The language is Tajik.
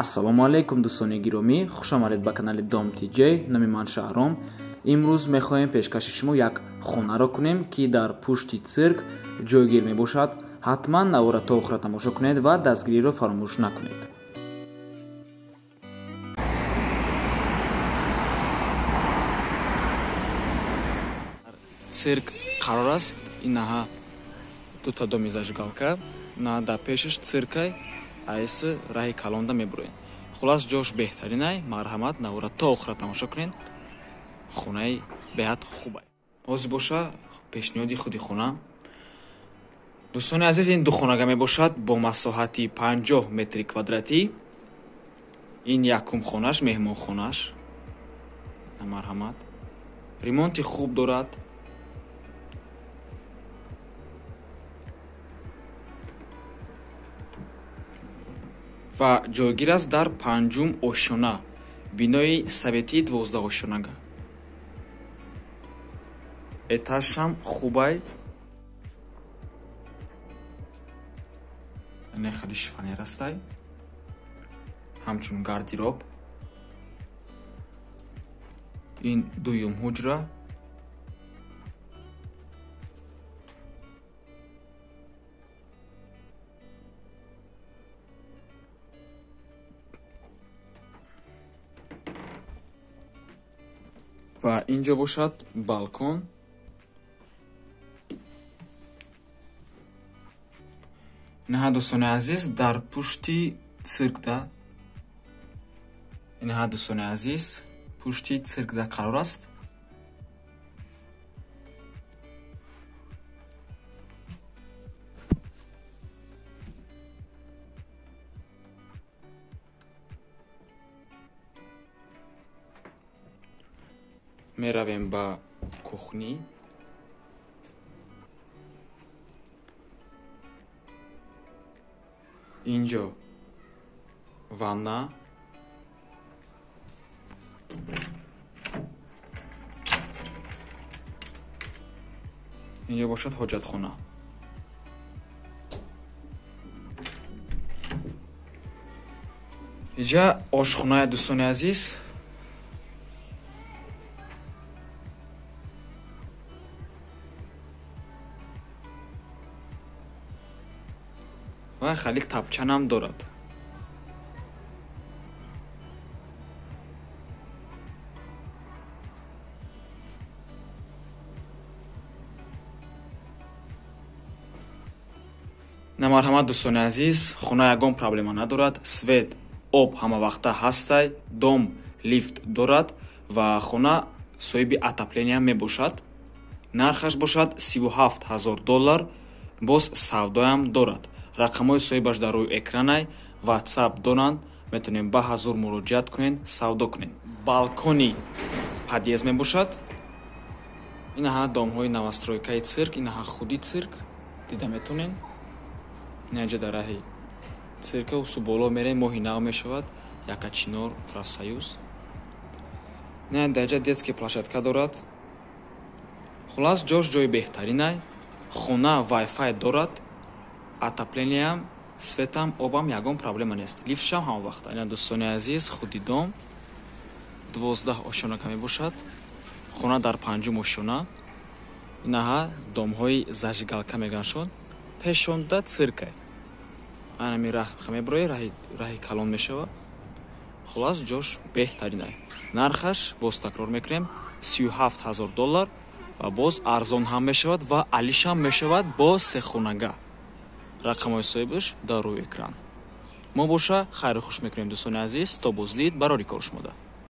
ассалому алайкум дӯстони гиромӣ, хушомадед ба канали Dom TJ. Номи ман Шаҳром. имрӯз мехоҳем пешкаши шумо як хонаро кунем ки дар пушти цирк ҷойгир мебошад. ҳатман навора то охира тамошо кунед ва дастгириро фаромӯш накунед. Цирк қарор аст, инаҳа дута доми зажигалка, инаҳа дар пешаш циркай айси раҳи калонда мебуроен. Хулас ҷош беҳтаринай, марҳамат, навора то охира тамошо кунед. Хонаи беҳад хубай. Ҳозир боша пешниҳоди худи хона. дӯстони азиз, ин духонага мебошад бо масоҳати 50 метри квадратӣ. Ин якум хонаш, меҳмонхонаш. Марҳамат. Ремонти хуб дорад. ва ҷойгир аст дар 5-ум ошона, бинои советии 12 ошонага. Этажшам хубай. Нехали шифонер астай. Ҳамчун гардероб. Ин дуюм ҳуҷра. ва инҷо бошад балкон. инаҳа дӯстони азиз, дар пушти циркда, инаҳа дӯстони азиз, пушти циркда қарор аст. меравем ба кухни. инҷо ванна. инҷо бошад ҳоҷатхона. инҷа ошхонаи дӯстони азиз. ва хали тапчанам дорад. намарҳамат дӯстони азиз, хона ягон проблема надорад. Свет, об ҳамавақта ҳастай, дом лифт дорад ва хона соҳиби отопления мебошад. нархаш бошад $37,000. боз савдоям дорад. рақамҳои соҳибаш дар рӯи экранай, ватсап доранд, метавонем ба ҳазур муроҷиат кунед, савдо кунед. балкони подъезд мебошад. инаҳа домҳои новостройкаи цирк, инаҳа худи цирк дида метавонед. инаҷа дар раҳи цирка усу боло мерем, моҳи нав мешавад, Якачинор, Профсоюз. инаҳа даҷа детский площадка дорад. хулас ҷош ҷои беҳтаринай. хона вайфай дорад. отоплениям, светам, обам ягон проблема нест. лифтшам ҳамавақта. ина дӯстони азиз, худи дом 12 ошонака мебошад. хона дар 5-ум ошона. инаҳа домҳои зажигалка меганшон. пешонда циркай. анами раҳ меброи раҳи калон мешавад. хулас ҷош беҳтаринай. нархаш боз такрор мекунем $37,000 ва боз арзон ҳам мешавад ва алишам мешавад бо сехонага. рақамҳои соҳибаш дар рӯи экран. мо боша хайру хуш мекунем дӯстони азиз, то боздид барори кор шумода.